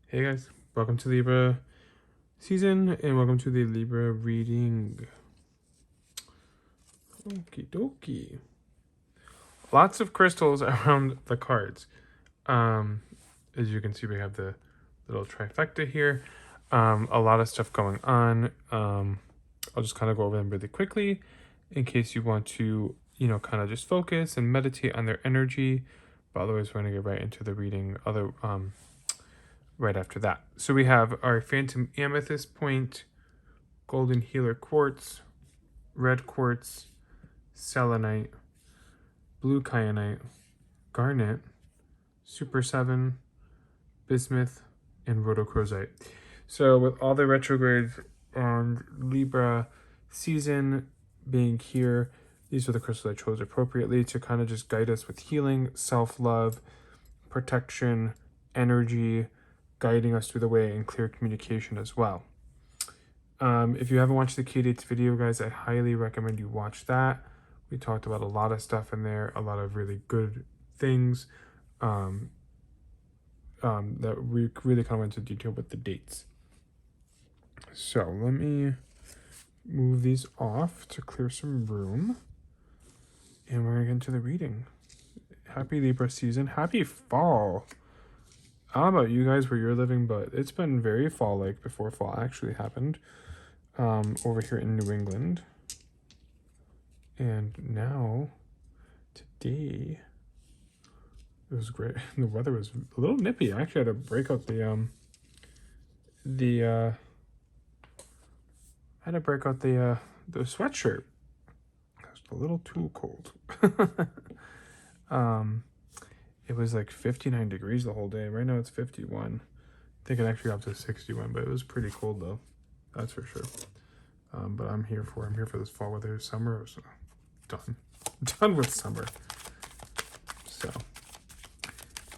Hey guys, welcome to Libra season and welcome to the Libra reading. Okie dokie. Lots of crystals around the cards. As you can see, we have the little trifecta here. A lot of stuff going on. I'll just kind of go over them really quickly in case you want to, kind of just focus and meditate on their energy. But otherwise, we're going to get right into the reading. Right after that. So we have our Phantom Amethyst Point, Golden Healer Quartz, Red Quartz, Selenite, Blue Kyanite, Garnet, Super 7, Bismuth, and Rhodochrosite. So with all the retrogrades and Libra season being here, these are the crystals I chose appropriately to kind of just guide us with healing, self-love, protection, energy, guiding us through the way, and clear communication as well. If you haven't watched the key dates video, guys, I highly recommend you watch that. We talked about a lot of stuff in there, a lot of really good things that we really kind of went into detail with the dates. So let me move these off to clear some room, and we're gonna get into the reading. Happy Libra season, happy fall. I don't know about you guys where you're living, but it's been very fall-like before fall actually happened over here in New England. And now, today, it was great. The weather was a little nippy. I actually had to break out the sweatshirt. It was a little too cold. It was like 59 degrees the whole day. Right now it's 51. I think it actually got up to 61, but it was pretty cold though. That's for sure. But I'm here for this fall weather. Summer is done with summer. So,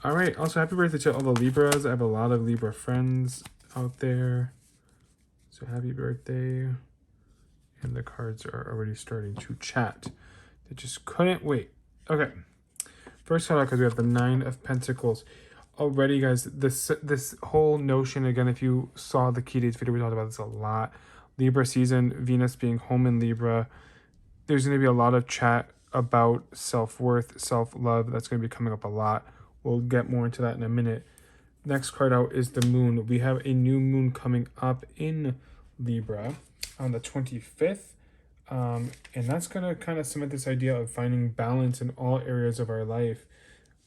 all right. Also, happy birthday to all the Libras. I have a lot of Libra friends out there. So happy birthday. And the cards are already starting to chat. They just couldn't wait. Okay. First card out, because we have the Nine of Pentacles. Already, guys, this whole notion, again, if you saw the key dates video, we talked about this a lot. Libra season, Venus being home in Libra. There's going to be a lot of chat about self-worth, self-love. That's going to be coming up a lot. We'll get more into that in a minute. Next card out is the moon. We have a new moon coming up in Libra on the 25th. And that's going to kind of cement this idea of finding balance in all areas of our life.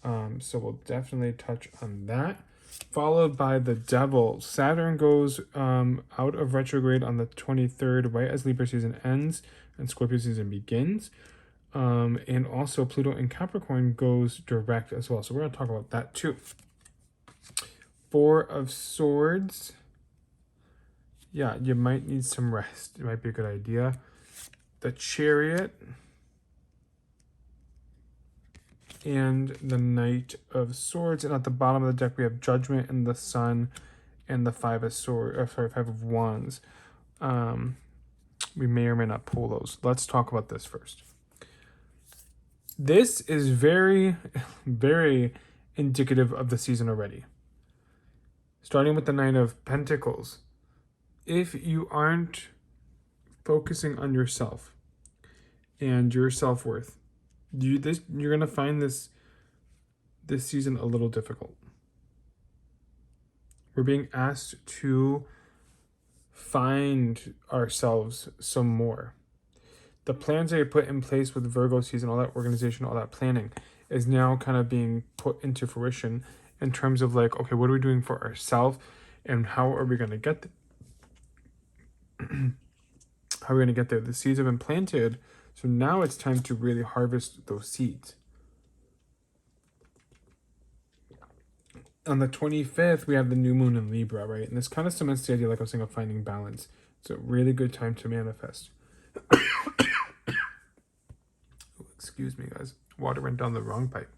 So we'll definitely touch on that. Followed by the Devil. Saturn goes out of retrograde on the 23rd, right as Libra season ends and Scorpio season begins. And also Pluto in Capricorn goes direct as well. So we're going to talk about that too. Four of Swords. Yeah, you might need some rest. It might be a good idea. The Chariot. And the Knight of Swords. And at the bottom of the deck, we have Judgment and the Sun and the Five of Wands. We may or may not pull those. Let's talk about this first. This is very, very indicative of the season already. Starting with the Nine of Pentacles. If you aren't focusing on yourself and your self-worth, you're going to find this season a little difficult. We're being asked to find ourselves some more. The plans that you put in place with Virgo season, all that organization, all that planning is now kind of being put into fruition in terms of like, okay, what are we doing for ourselves and how are we going to get there? How are we going to get there? The seeds have been planted, so now it's time to really harvest those seeds. On the 25th, we have the new moon in Libra, right? And this kind of cements the idea, like I was saying, of finding balance. It's a really good time to manifest. Excuse me, guys. Water went down the wrong pipe.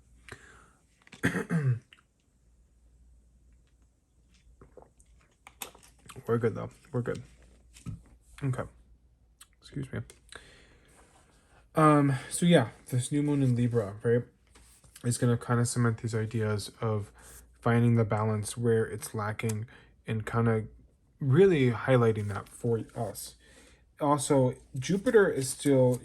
We're good, though. We're good. Okay. Excuse me. So yeah, this new moon in Libra, right, is going to kind of cement these ideas of finding the balance where it's lacking and kind of really highlighting that for us. Also, Jupiter is still,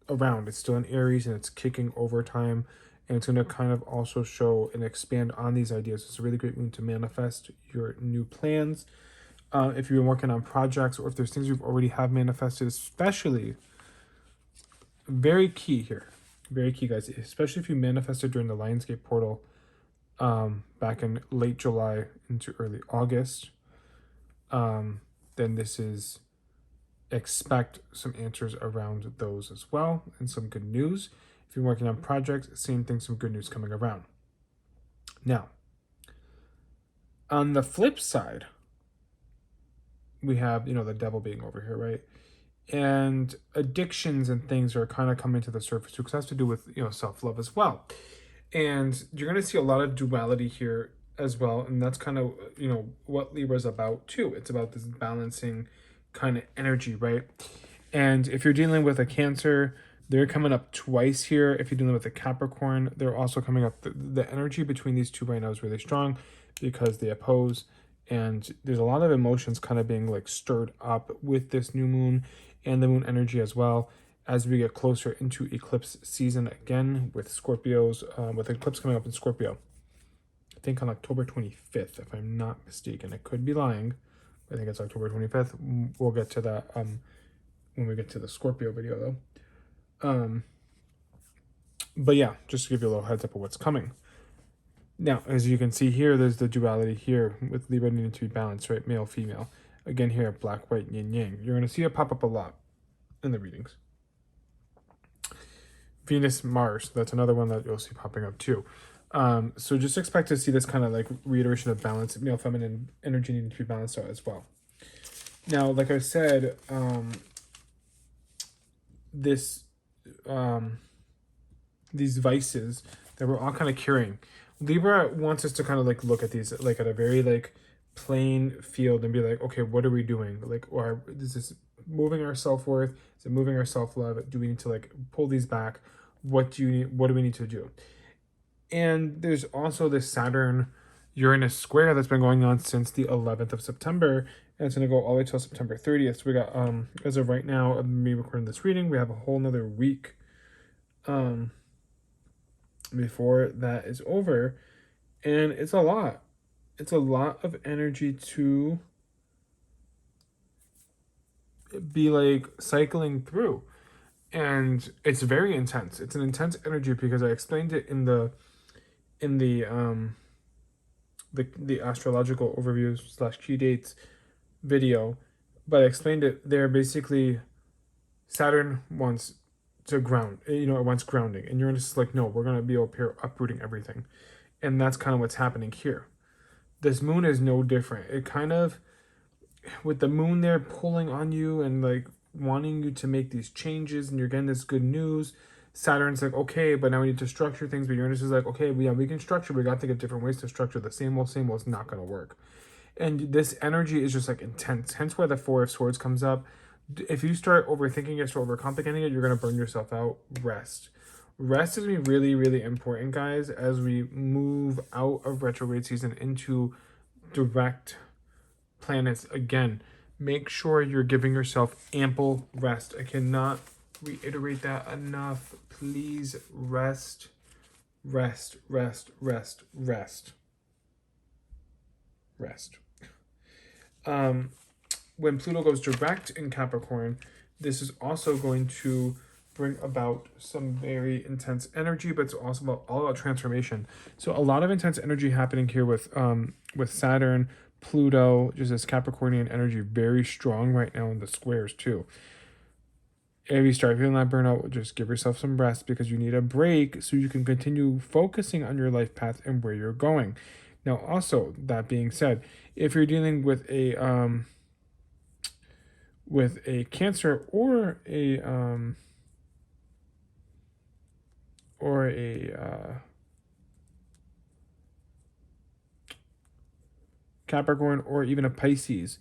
around. It's still in Aries and it's kicking overtime. And it's going to kind of also show and expand on these ideas. It's a really great moon to manifest your new plans. If you've been working on projects or if there's things you've already have manifested, especially very key here. Very key, guys. Especially if you manifested during the Lionsgate portal back in late July into early August. Then this is expect some answers around those as well and some good news. If you're working on projects, same thing, some good news coming around. Now, on the flip side, we have, the devil being over here, right? And addictions and things are kind of coming to the surface too, because it has to do with, self-love as well. And you're going to see a lot of duality here as well. And that's kind of, what Libra is about too. It's about this balancing kind of energy, right? And if you're dealing with a Cancer, they're coming up twice here. If you're dealing with a Capricorn, they're also coming up. The energy between these two right now is really strong because they oppose. And there's a lot of emotions kind of being like stirred up with this new moon and the moon energy as well as we get closer into eclipse season again with Scorpios, with eclipse coming up in Scorpio. I think on October 25th, if I'm not mistaken. I could be lying. I think it's October 25th. We'll get to that when we get to the Scorpio video though. But yeah, just to give you a little heads up of what's coming. Now, as you can see here, there's the duality here with Libra needing to be balanced, right? Male, female. Again here, black, white, yin, yang. You're going to see it pop up a lot in the readings. Venus, Mars. That's another one that you'll see popping up too. So just expect to see this kind of like reiteration of balance, male, feminine energy needing to be balanced out as well. Now, like I said, these vices that we're all kind of curing. Libra wants us to kind of like look at these like at a very like plain field and be like, okay, what are we doing? Like, or is this moving our self-worth? Is it moving our self-love? Do we need to like pull these back? What do we need to do? And there's also this Saturn Uranus square that's been going on since the 11th of September, and it's going to go all the way till September 30th. So we got as of right now of me recording this reading, we have a whole nother week before that is over, and it's a lot of energy to be like cycling through, and it's very intense. It's an intense energy because I explained it in the astrological overview / key dates video, but I explained it there. Basically, Saturn wants to ground, it wants grounding, and Uranus is like, no, we're going to be up here uprooting everything. And that's kind of what's happening here. This moon is no different. It kind of, with the moon there pulling on you and like wanting you to make these changes, and you're getting this good news. Saturn's like, okay, but now we need to structure things. But Uranus is like, okay, we can structure. We got to think of different ways to structure. The same old is not going to work. And this energy is just like intense. Hence why the Four of Swords comes up. If you start overthinking it, start overcomplicating it, you're going to burn yourself out. Rest is going to be really, really important, guys, as we move out of retrograde season into direct planets again. Make sure you're giving yourself ample rest. I cannot reiterate that enough. Please rest. When Pluto goes direct in Capricorn, this is also going to bring about some very intense energy, but it's also all about transformation. So a lot of intense energy happening here with Saturn, Pluto, just this Capricornian energy, very strong right now in the squares too. If you start feeling that burnout, just give yourself some rest because you need a break so you can continue focusing on your life path and where you're going. Now, also, that being said, if you're dealing with a Cancer or a Capricorn or even a Pisces,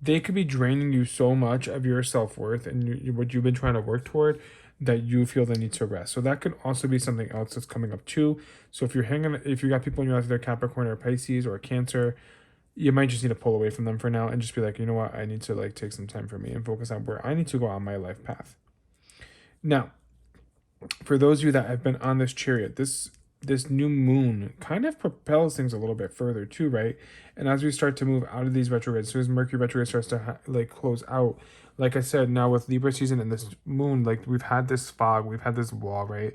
they could be draining you so much of your self-worth and what you've been trying to work toward that you feel the need to rest. So that could also be something else that's coming up too. So if you got people in your life that are Capricorn or Pisces or Cancer, you might just need to pull away from them for now and just be like, you know what, I need to like take some time for me and focus on where I need to go on my life path. Now, for those of you that have been on this chariot, this new moon kind of propels things a little bit further too, right? And as we start to move out of these retrogrades, as soon as Mercury retrograde starts to like close out, like I said, now with Libra season and this moon, like we've had this fog, we've had this wall, right?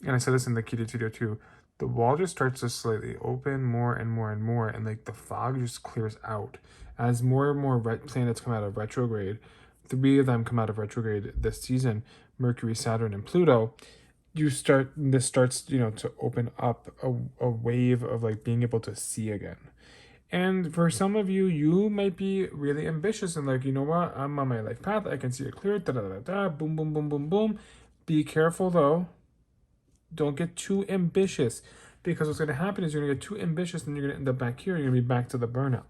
And I said this in the Kita video too. The wall just starts to slightly open more and more and more, and like the fog just clears out as more and more planets come out of retrograde. 3 of them come out of retrograde this season: Mercury, Saturn, and Pluto. This starts to open up a wave of like being able to see again. And for some of you, you might be really ambitious and like, you know what, I'm on my life path, I can see it clear, boom, boom, boom, boom, boom. Be careful though. Don't get too ambitious, because what's going to happen is you're going to get too ambitious and you're going to end up back here. You're going to be back to the burnout.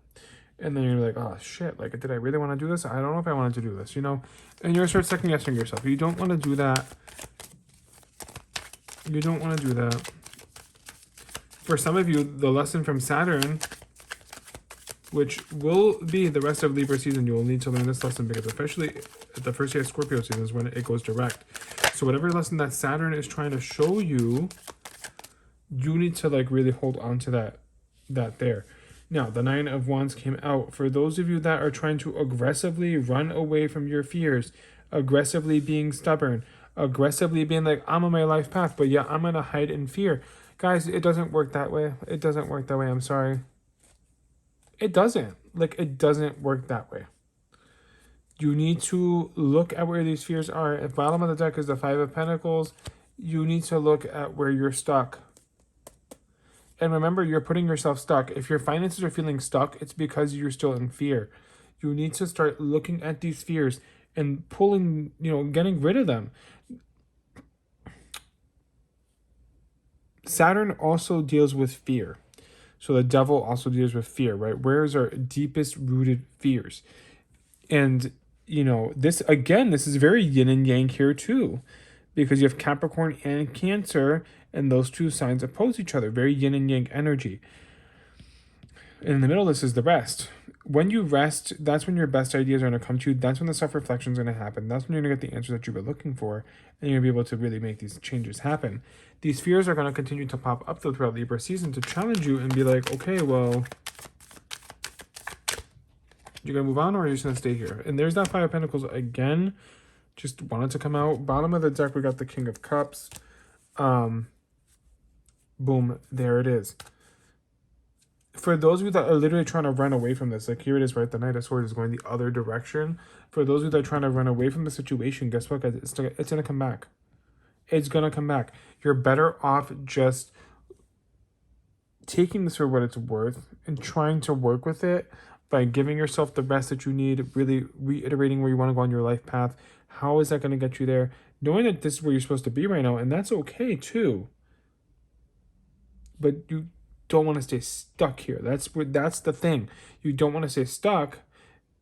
And then you're like, oh shit, like, did I really want to do this? I don't know if I wanted to do this, And you're going to start second guessing yourself. You don't want to do that. You don't want to do that. For some of you, the lesson from Saturn, which will be the rest of Libra season, you will need to learn this lesson, because especially the first day of Scorpio season is when it goes direct. So whatever lesson that Saturn is trying to show you, you need to like really hold on to that there. Now, the 9 of Wands came out. For those of you that are trying to aggressively run away from your fears, aggressively being stubborn, aggressively being like, I'm on my life path, but yeah, I'm going to hide in fear. Guys, it doesn't work that way. It doesn't work that way. I'm sorry. It doesn't. Like, it doesn't work that way. You need to look at where these fears are. If bottom of the deck is the 5 of Pentacles, you need to look at where you're stuck. And remember, you're putting yourself stuck. If your finances are feeling stuck, it's because you're still in fear. You need to start looking at these fears and pulling, getting rid of them. Saturn also deals with fear. So the devil also deals with fear, right? Where's our deepest rooted fears? And, this is very yin and yang here too, because you have Capricorn and Cancer, and those two signs oppose each other. Very yin and yang energy. And in the middle, this is the rest. When you rest, that's when your best ideas are going to come to you. That's when the self-reflection is going to happen. That's when you're going to get the answers that you were looking for, and you're going to be able to really make these changes happen. These fears are going to continue to pop up throughout Libra season to challenge you and be like, okay, well, you're going to move on, or are you just going to stay here? And there's that 5 of Pentacles again. Just wanted to come out. Bottom of the deck, we got the King of Cups. Boom, there it is. For those of you that are literally trying to run away from this, like here it is, right? The Knight of Swords is going the other direction. For those of you that are trying to run away from the situation, guess what, guys? It's going to come back. It's going to come back. You're better off just taking this for what it's worth and trying to work with it by giving yourself the rest that you need, really reiterating where you want to go on your life path. How is that going to get you there? Knowing that this is where you're supposed to be right now, and that's okay too. But you don't want to stay stuck here. That's the thing. You don't want to stay stuck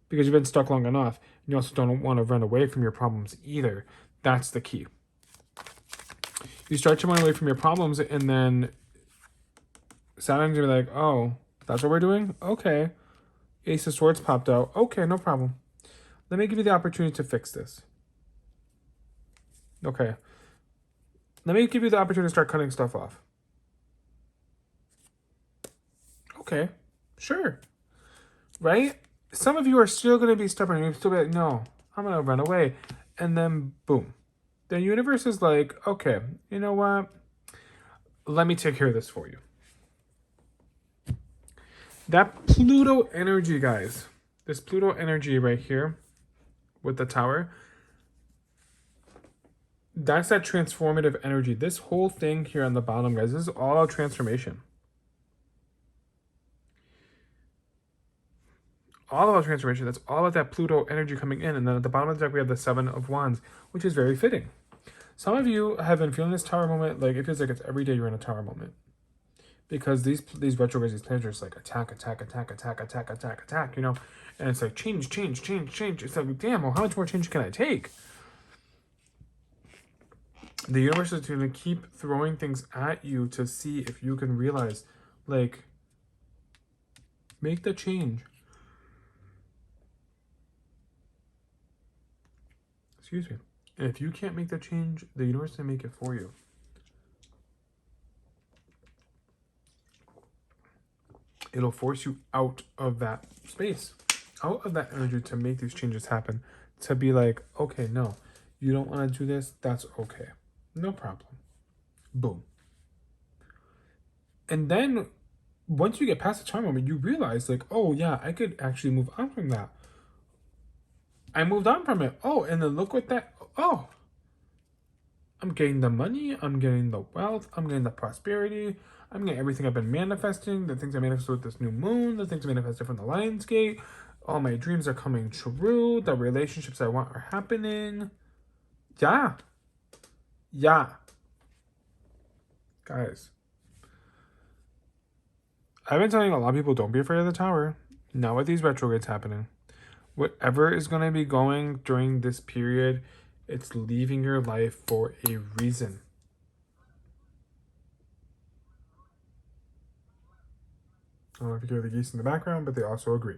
because you've been stuck long enough. You also don't want to run away from your problems either. That's the key. You start to run away from your problems, and then Saturn's gonna be like, oh, that's what we're doing? Okay. Ace of Swords popped out. Okay, no problem. Let me give you the opportunity to fix this. Okay. Let me give you the opportunity to start cutting stuff off. Okay, sure. Right? Some of you are still going to be stubborn. You're still be like, no, I'm going to run away. And then, boom. The universe is like, okay, you know what? Let me take care of this for you. That Pluto energy, guys. This Pluto energy right here with the tower. That's that transformative energy. This whole thing here on the bottom, guys, this is all transformation. All about transformation. That's all about that Pluto energy coming in. And then at the bottom of the deck, we have the 7 of Wands, which is very fitting. Some of you have been feeling this tower moment. Like, it feels like it's every day you're in a tower moment. Because these retrogrades, these planets are just like attack, And it's like change. It's like, damn, well, how much more change can I take? The universe is going to keep throwing things at you to see if you can realize, like, make the change. Excuse me. And if you can't make the change, the universe will make it for you. It'll force you out of that space, out of that energy to make these changes happen. To be like, okay, no, you don't want to do this. That's okay. No problem. Boom. And then once you get past the time moment, you realize like, oh yeah, I could actually move on from that. I moved on from it. Oh, and then look what that, oh, I'm getting the money, I'm getting the wealth, I'm getting the prosperity, I'm getting everything I've been manifesting, the things I manifested with this new moon, the things I manifested from the Lion's Gate, all my dreams are coming true, the relationships I want are happening. Yeah. Yeah. Guys. I've been telling a lot of people, don't be afraid of the tower. Now with these retrogrades happening. Whatever is going to be going during this period, it's leaving your life for a reason. I don't know if you hear the geese in the background, but they also agree.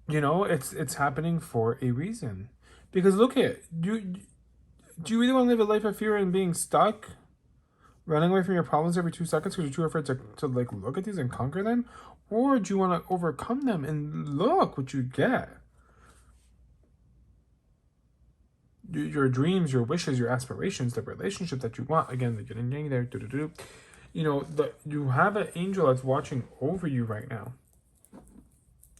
You know, it's happening for a reason. Because look at, do you really want to live a life of fear and being stuck? Running away from your problems every 2 seconds because you're too afraid to like look at these and conquer them? Or do you want to overcome them and look what you get? Your dreams, your wishes, your aspirations, the relationship that you want. Again, the yin and yang there. You know, you have an angel that's watching over you right now.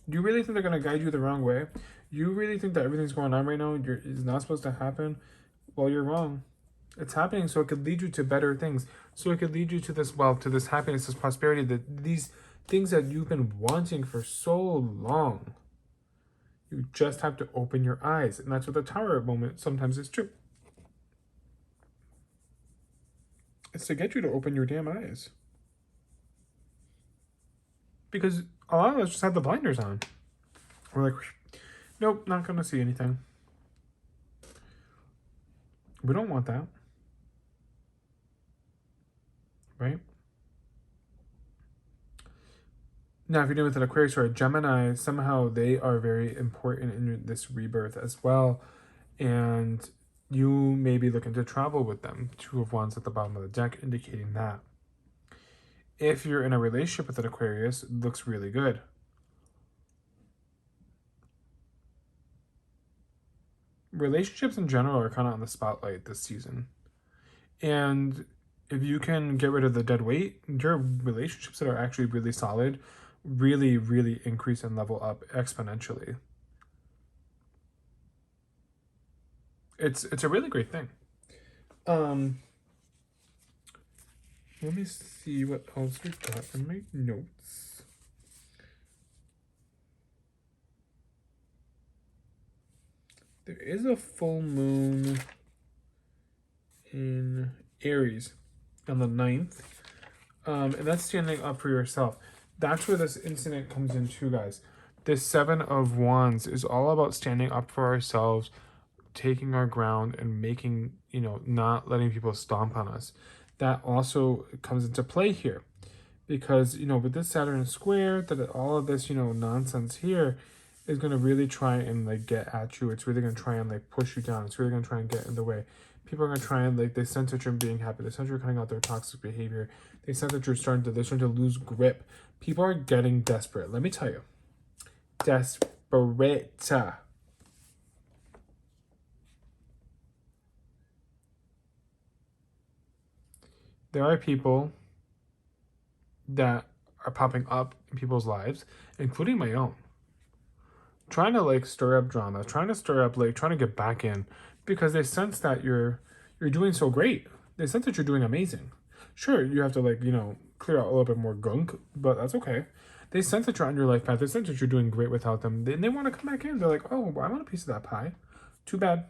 Do you really think they're going to guide you the wrong way? You really think that everything's going on right now is not supposed to happen? Well, you're wrong. It's happening so it could lead you to better things. So it could lead you to this wealth, to this happiness, this prosperity, these things that you've been wanting for so long. You just have to open your eyes. And that's what the tower moment sometimes is true. It's to get you to open your damn eyes. Because a lot of us just have the blinders on. We're like, nope, not going to see anything. We don't want that. Right? Now, if you're dealing with an Aquarius or a Gemini, somehow they are very important in this rebirth as well. And you may be looking to travel with them. 2 of Wands at the bottom of the deck, indicating that. If you're in a relationship with an Aquarius, it looks really good. Relationships in general are kind of on the spotlight this season. And if you can get rid of the dead weight, your relationships that are actually really solid really, really increase and level up exponentially. It's a really great thing. Let me see what else we've got in my notes. There is a full moon in Aries on the 9th. And that's standing up for yourself. That's where this incident comes in too, guys. This 7 of Wands is all about standing up for ourselves, taking our ground, and making, not letting people stomp on us. That also comes into play here. Because, with this Saturn square, that all of this, nonsense here is going to really try and, get at you. It's really going to try and, push you down. It's really going to try and get in the way. People are going to try and, they sense that you're being happy. They sense you're cutting out their toxic behavior. They sense that they're starting to lose grip. People are getting desperate. Let me tell you. Desperate. There are people that are popping up in people's lives, including my own, trying to stir up drama, trying to stir up trying to get back in, because they sense that you're doing so great. They sense that you're doing amazing. Sure, you have to clear out a little bit more gunk, but that's okay. They sense that you're on your life path. They sense that you're doing great without them. They want to come back in. They're like, oh, I want a piece of that pie. Too bad.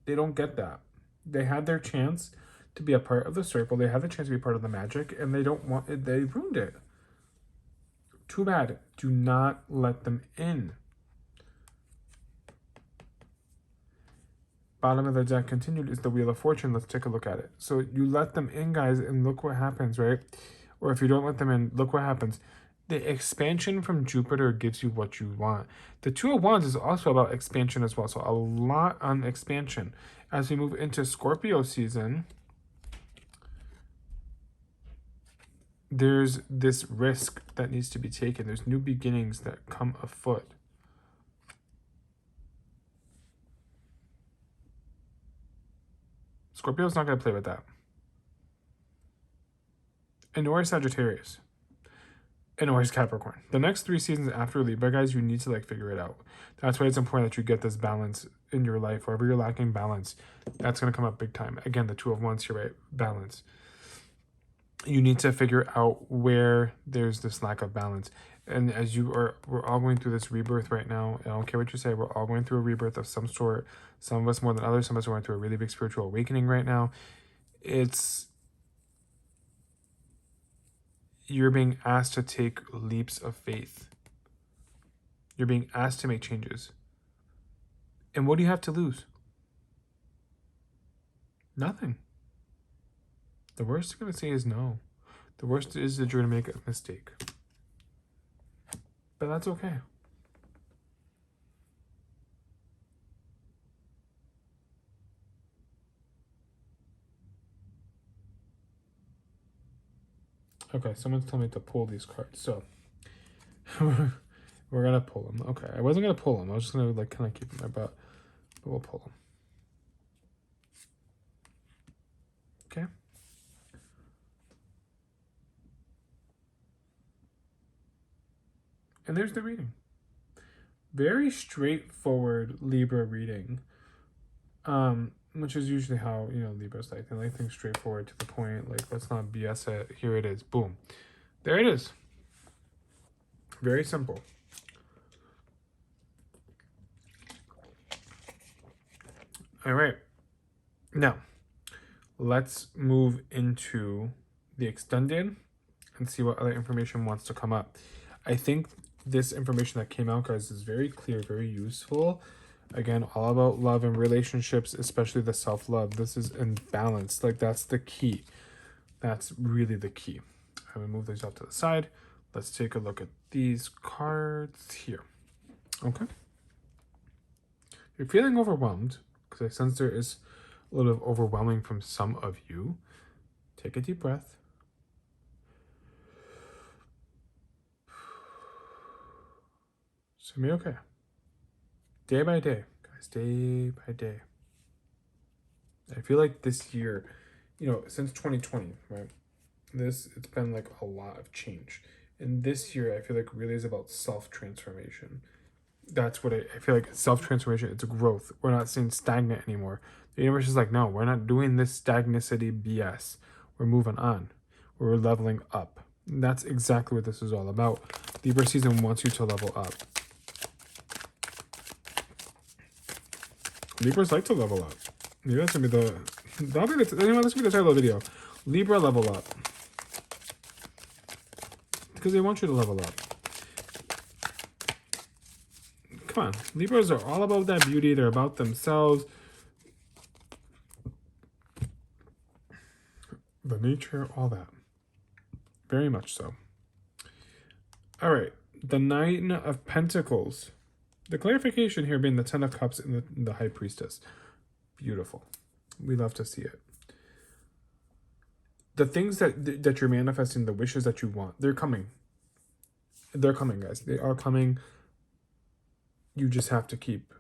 They don't get that. They had their chance to be a part of the circle. They had the chance to be part of the magic, and they don't want it. They ruined it. Too bad. Do not let them in. bottom of the deck continued is the Wheel of Fortune. Let's take a look at it. So you let them in, guys, and look what happens, right? Or if you don't let them in, look what happens. The expansion from Jupiter gives you what you want. The Two of Wands is also about expansion as well. So a lot on expansion. As we move into Scorpio season, there's this risk that needs to be taken. There's new beginnings that come afoot. Scorpio's not going to play with that. And nor is Sagittarius. And nor is Capricorn. The next 3 seasons after Libra, guys, you need to like figure it out. That's why it's important that you get this balance in your life. Wherever you're lacking balance, that's going to come up big time. Again, the Two of Wands here, right? Balance. You need to figure out where there's this lack of balance. And as we're all going through this rebirth right now. I don't care what you say. We're all going through a rebirth of some sort. Some of us more than others. Some of us are going through a really big spiritual awakening right now. You're being asked to take leaps of faith. You're being asked to make changes. And what do you have to lose? Nothing. The worst they're going to say is no. The worst is that you're going to make a mistake. But that's okay. Okay, someone's telling me to pull these cards. So, we're going to pull them. Okay, I wasn't going to pull them. I was just going to like kind of keep them in my butt. But we'll pull them. Okay. And there's the reading. Very straightforward Libra reading. Which is usually how, Libras like. They like things straightforward to the point. Like, let's not BS it. Here it is. Boom. There it is. Very simple. All right. Now, let's move into the extended and see what other information wants to come up. I think this information that came out, guys, is very clear, very useful. Again, all about love and relationships, especially the self-love. This is in balance. Like, that's the key. That's really the key. I'm going to move these off to the side. Let's take a look at these cards here. Okay. You're feeling overwhelmed, because I sense there is a little bit of overwhelming from some of you. Take a deep breath. It's going to be okay. Day by day, guys, day by day. I feel like this year, since 2020, right? It's been like a lot of change. And this year, I feel like really is about self-transformation. That's what I feel like. Self-transformation, it's a growth. We're not staying stagnant anymore. The universe is like, no, we're not doing this stagnicity BS. We're moving on. We're leveling up. And that's exactly what this is all about. Libra season wants you to level up. Libras like to level up. Maybe that's gonna be that's gonna be the title of the video. Libra level up. Because they want you to level up. Come on. Libras are all about that beauty. They're about themselves. The nature, all that. Very much so. All right. The Nine of Pentacles. The clarification here being the Ten of Cups and the High Priestess. Beautiful. We love to see it. The things that you're manifesting, the wishes that you want, they're coming. They're coming, guys. They are coming. You just have to keep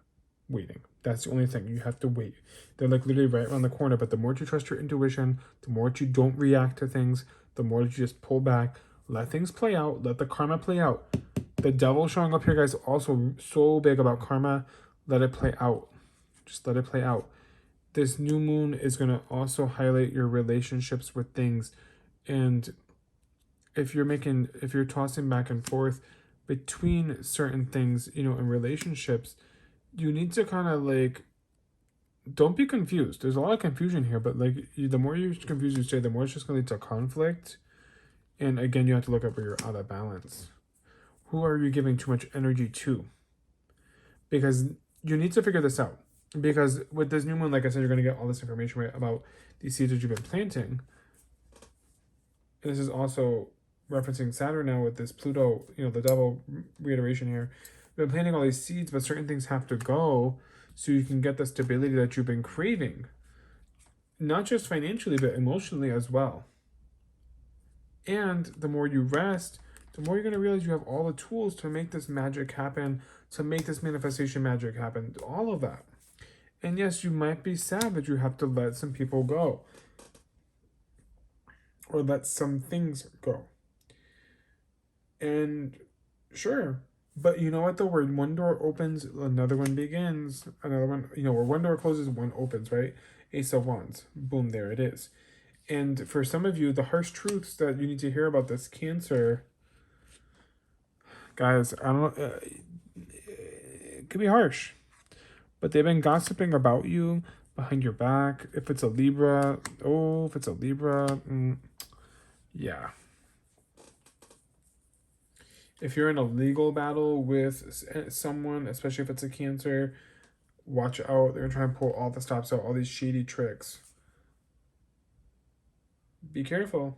waiting. That's the only thing. You have to wait. They're like literally right around the corner. But the more you trust your intuition, the more you don't react to things, the more you just pull back, let things play out, let the karma play out. The devil showing up here, guys, also so big about karma. Let it play out. Just let it play out. This new moon is going to also highlight your relationships with things. And if you're tossing back and forth between certain things, in relationships, you need to kind of like, don't be confused. There's a lot of confusion here, but like the more you're confused you stay, the more it's just going to lead to conflict. And again, you have to look at where you're out of balance. Who are you giving too much energy to? Because you need to figure this out. Because with this new moon, like I said, you're going to get all this information right about these seeds that you've been planting. And this is also referencing Saturn now with this Pluto, the double reiteration here. You've been planting all these seeds, but certain things have to go so you can get the stability that you've been craving. Not just financially, but emotionally as well. And the more you rest, the more you're going to realize you have all the tools to make this magic happen, to make this manifestation magic happen, all of that. And yes, you might be sad that you have to let some people go or let some things go. And sure, but you know what though, where one door opens, another one begins, another one, where one door closes, one opens, right? Ace of Wands, boom, there it is. And for some of you, the harsh truths that you need to hear about this Cancer, guys, I don't know, it could be harsh, but they've been gossiping about you behind your back. If it's a Libra, yeah. If you're in a legal battle with someone, especially if it's a Cancer, watch out. They're going to try and pull all the stops out, all these shady tricks. Be careful.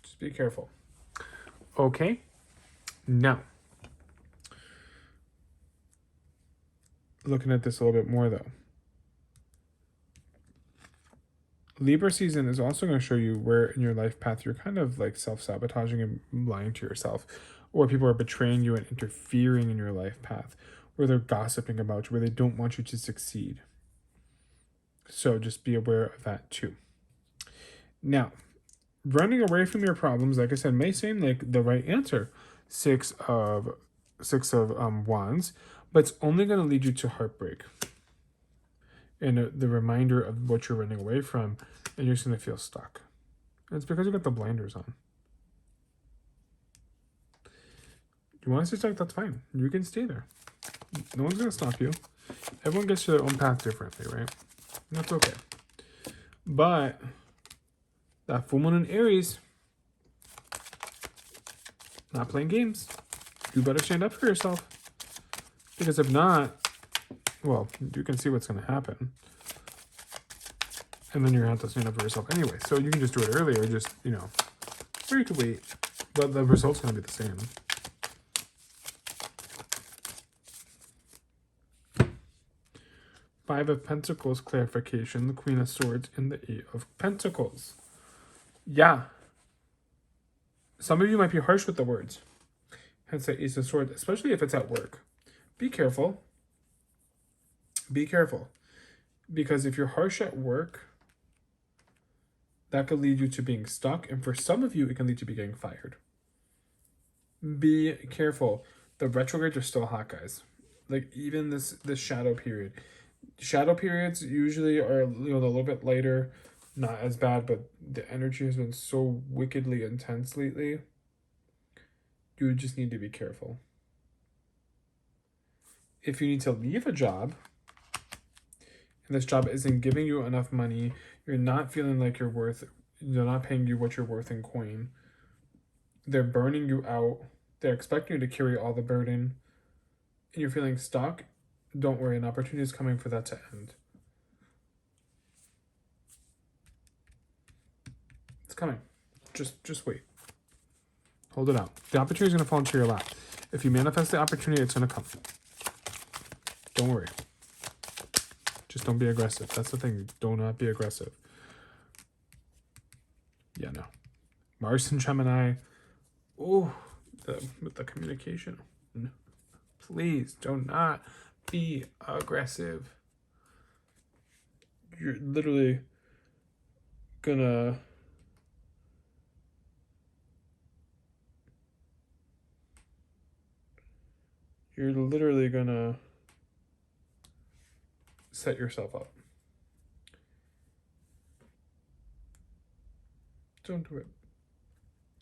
Just be careful. Okay. Now, looking at this a little bit more though. Libra season is also going to show you where in your life path you're kind of like self-sabotaging and lying to yourself, or people are betraying you and interfering in your life path, where they're gossiping about you, where they don't want you to succeed. So just be aware of that too. Now, running away from your problems, like I said, may seem like the right answer. Six of Wands, but it's only going to lead you to heartbreak. And the reminder of what you're running away from, and you're just going to feel stuck. And it's because you got the blinders on. You want to stay stuck? That's fine. You can stay there. No one's going to stop you. Everyone gets to their own path differently, right? And that's okay. But that full moon in Aries, not playing games. You better stand up for yourself. Because if not, well, you can see what's going to happen. And then you're going to have to stand up for yourself anyway. So you can just do it earlier, just, or you could wait. But the result's going to be the same. Five of Pentacles clarification, the Queen of Swords, and the Eight of Pentacles. Yeah. Some of you might be harsh with the words. Hence the Ace of Swords, especially if it's at work. Be careful. Be careful. Because if you're harsh at work, that could lead you to being stuck. And for some of you, it can lead to getting fired. Be careful. The retrogrades are still hot, guys. Like even this shadow period. Shadow periods usually are a little bit lighter, not as bad, but the energy has been so wickedly intense lately. You just need to be careful. If you need to leave a job, and this job isn't giving you enough money, you're not feeling like they're not paying you what you're worth in coin, they're burning you out, they're expecting you to carry all the burden, and you're feeling stuck, don't worry, an opportunity is coming for that to end. It's coming. Just wait. Hold it out. The opportunity is going to fall into your lap. If you manifest the opportunity, it's going to come. Don't worry. Just don't be aggressive. That's the thing. Do not be aggressive. Yeah, no. Mars and Gemini. Oh, with the communication. No. Please do not be aggressive. You're literally gonna set yourself up. Don't do it.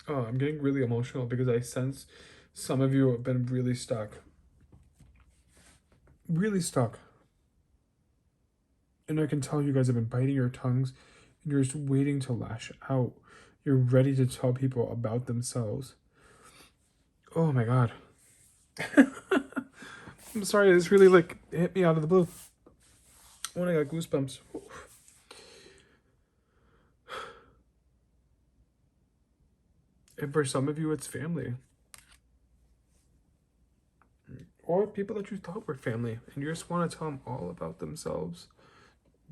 Oh, I'm getting really emotional because I sense some of you have been really stuck. Really stuck. And I can tell you guys have been biting your tongues and you're just waiting to lash out. You're ready to tell people about themselves. Oh my God. I'm sorry, this really like hit me out of the blue. When I got goosebumps. And for some of you, it's family. Or people that you thought were family. And you just want to tell them all about themselves.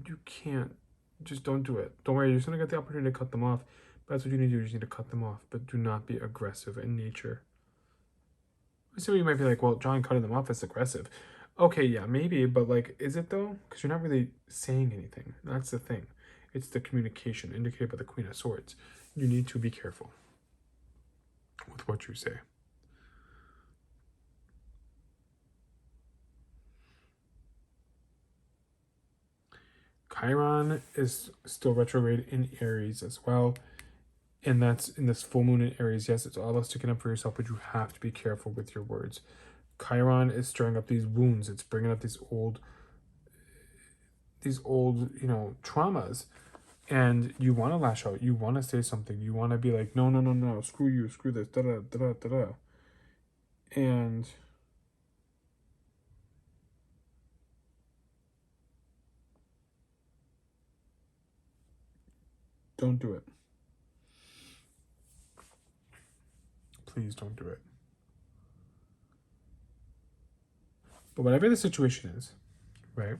You can't. Just don't do it. Don't worry, you're just going to get the opportunity to cut them off. But that's what you need to do. You just need to cut them off. But do not be aggressive in nature. So you might be like, well, John, cutting them off is aggressive. Okay, yeah, maybe. But like, is it though? Because you're not really saying anything. That's the thing. It's the communication indicated by the Queen of Swords. You need to be careful with what you say. Chiron is still retrograde in Aries as well. And that's in this full moon in Aries. Yes, it's all about sticking up for yourself, but you have to be careful with your words. Chiron is stirring up these wounds. It's bringing up these old, traumas. And you want to lash out. You want to say something. You want to be like, no, screw you, screw this, da-da. And don't do it. Please don't do it. But whatever the situation is, right?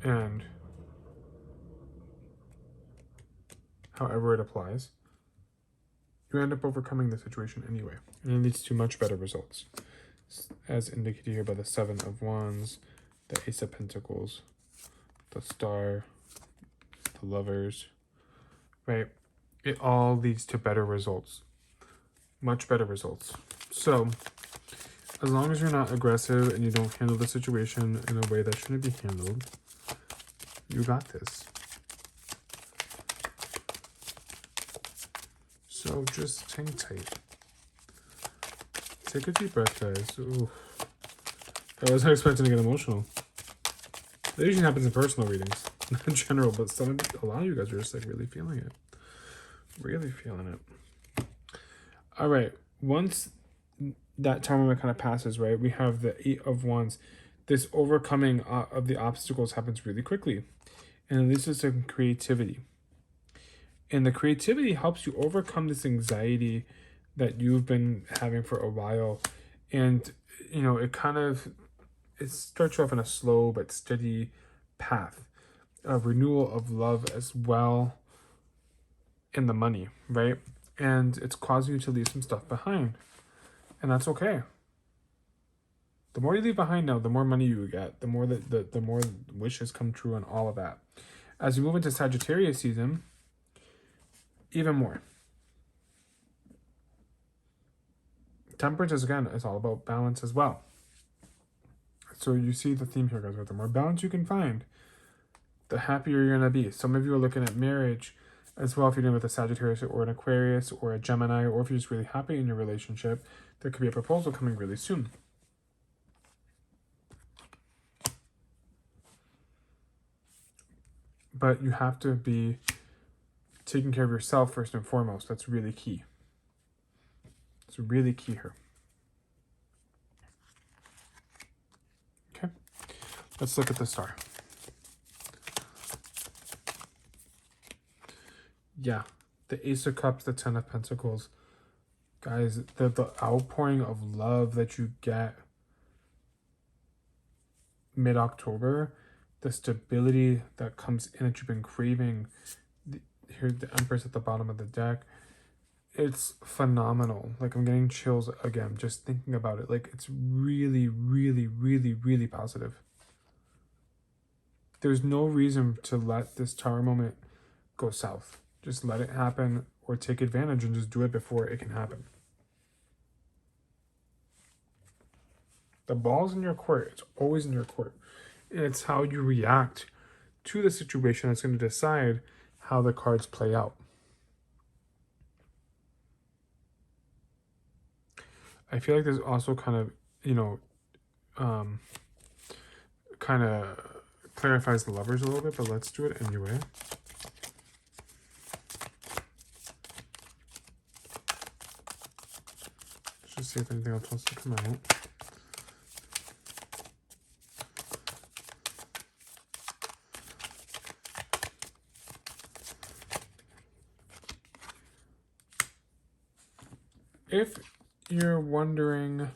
And however it applies, you end up overcoming the situation anyway. And it leads to much better results. As indicated here by the Seven of Wands, the Ace of Pentacles, the Star, the Lovers, right? It all leads to better results. Much better results. So, as long as you're not aggressive and you don't handle the situation in a way that shouldn't be handled, you got this. So just hang tight. Take a deep breath, guys. Ooh. I wasn't expecting to get emotional. That usually happens in personal readings, not in general, but a lot of you guys are just like really feeling it. Really feeling it. All right. Once that time moment kind of passes, right, we have the Eight of Wands. This overcoming of the obstacles happens really quickly. And this is some creativity. And the creativity helps you overcome this anxiety that you've been having for a while. And, it starts you off in a slow but steady path. A renewal of love as well. And the money, right? And it's causing you to leave some stuff behind. And that's okay. The more you leave behind now, the more money you get, the more the more wishes come true and all of that. As you move into Sagittarius season, even more. Temperance is, again, it's all about balance as well. So you see the theme here, guys, right? The more balance you can find, the happier you're going to be. Some of you are looking at marriage as well, if you're dealing with a Sagittarius or an Aquarius or a Gemini, or if you're just really happy in your relationship, there could be a proposal coming really soon. But you have to be taking care of yourself first and foremost. That's really key. It's really key here. Okay, let's look at the star. Yeah, the Ace of Cups, the Ten of Pentacles. Guys, the outpouring of love that you get mid-October, the stability that comes in that you've been craving. Here's the Empress at the bottom of the deck. It's phenomenal. Like, I'm getting chills again just thinking about it. Like, it's really, really, really, really positive. There's no reason to let this Tower moment go south. Just let it happen, or take advantage and just do it before it can happen. The ball's in your court. It's always in your court. And it's how you react to the situation that's going to decide how the cards play out. I feel like there's also kind of, kind of clarifies the Lovers a little bit, but let's do it anyway. Let's just see if anything else wants to come out. if you're wondering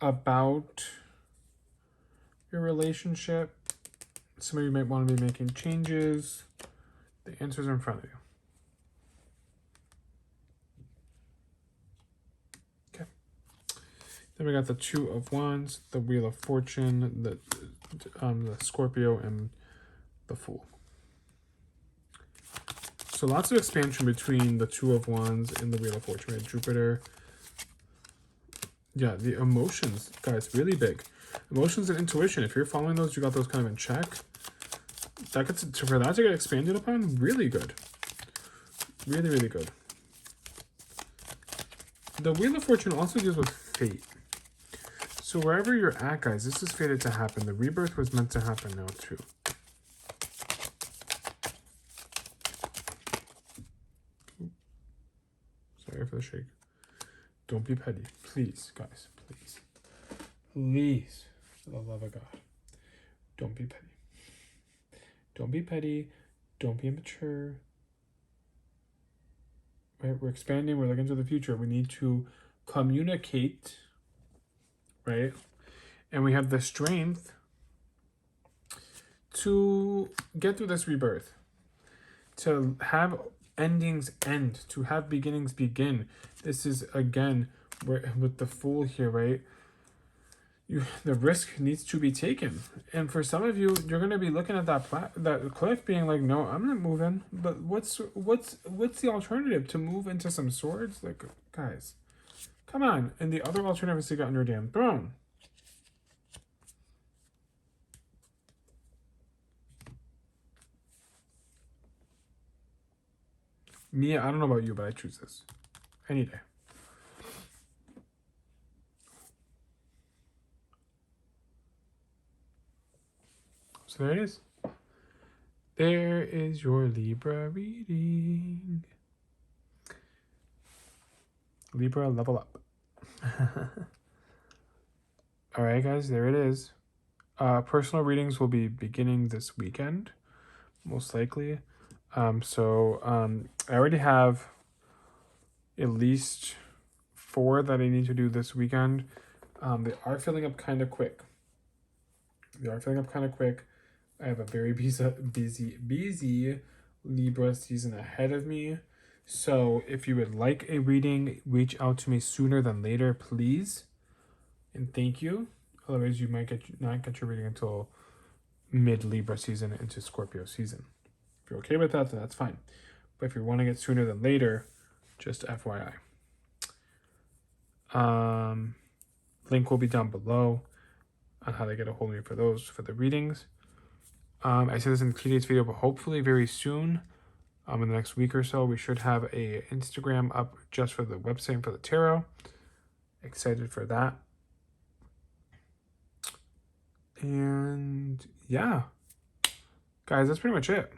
about your relationship, some of you might want to be making changes, the answers are in front of you. Okay. Then we got the Two of Wands, the Wheel of Fortune, the Scorpio, and the Fool. So lots of expansion between the Two of Wands and the Wheel of Fortune. Right? Jupiter. Yeah, the emotions, guys, really big. Emotions and intuition. If you're following those, you got those kind of in check. That gets for that to get expanded upon, really good. Really, really good. The Wheel of Fortune also deals with fate. So wherever you're at, guys, this is fated to happen. The rebirth was meant to happen now, too. Sorry for the shake. Don't be petty. Please, guys. Please. Please. For the love of God. Don't be petty. Don't be petty. Don't be immature. Right? We're expanding. We're looking to the future. We need to communicate. Right? And we have the strength to get through this rebirth. To have endings end. To have beginnings begin. This is, again, with the Fool here, right? The risk needs to be taken. And for some of you, you're going to be looking at that cliff being like, no, I'm not moving. But what's the alternative? To move into some swords? Like, guys, come on. And the other alternative is to get under a damn throne. Mia, I don't know about you, but I choose this. Any day. So there it is. There is your Libra reading. Libra, level up. All right, guys, there it is. Personal readings will be beginning this weekend, most likely. I already have at least 4 that I need to do this weekend. They are filling up kind of quick. I have a very busy Libra season ahead of me. So if you would like a reading, reach out to me sooner than later, please. And thank you. Otherwise, you might not get your reading until mid-Libra season into Scorpio season. If you're okay with that, then that's fine. But if you're wanting it sooner than later, just FYI. Link will be down below on how to get a hold of me for the readings. I said this in today's video, but hopefully very soon, in the next week or so, we should have a Instagram up just for the website and for the tarot. Excited for that. And yeah, guys, that's pretty much it.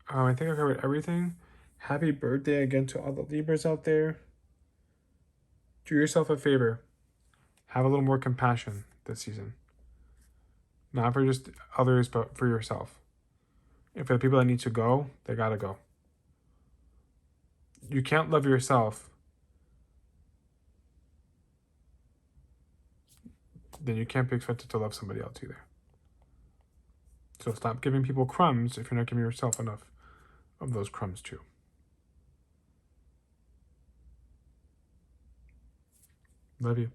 I think I covered everything. Happy birthday again to all the Libras out there. Do yourself a favor. Have a little more compassion this season. Not for just others, but for yourself. And for the people that need to go, they gotta go. You can't love yourself. Then you can't be expected to love somebody else either. So stop giving people crumbs if you're not giving yourself enough of those crumbs too. Love you.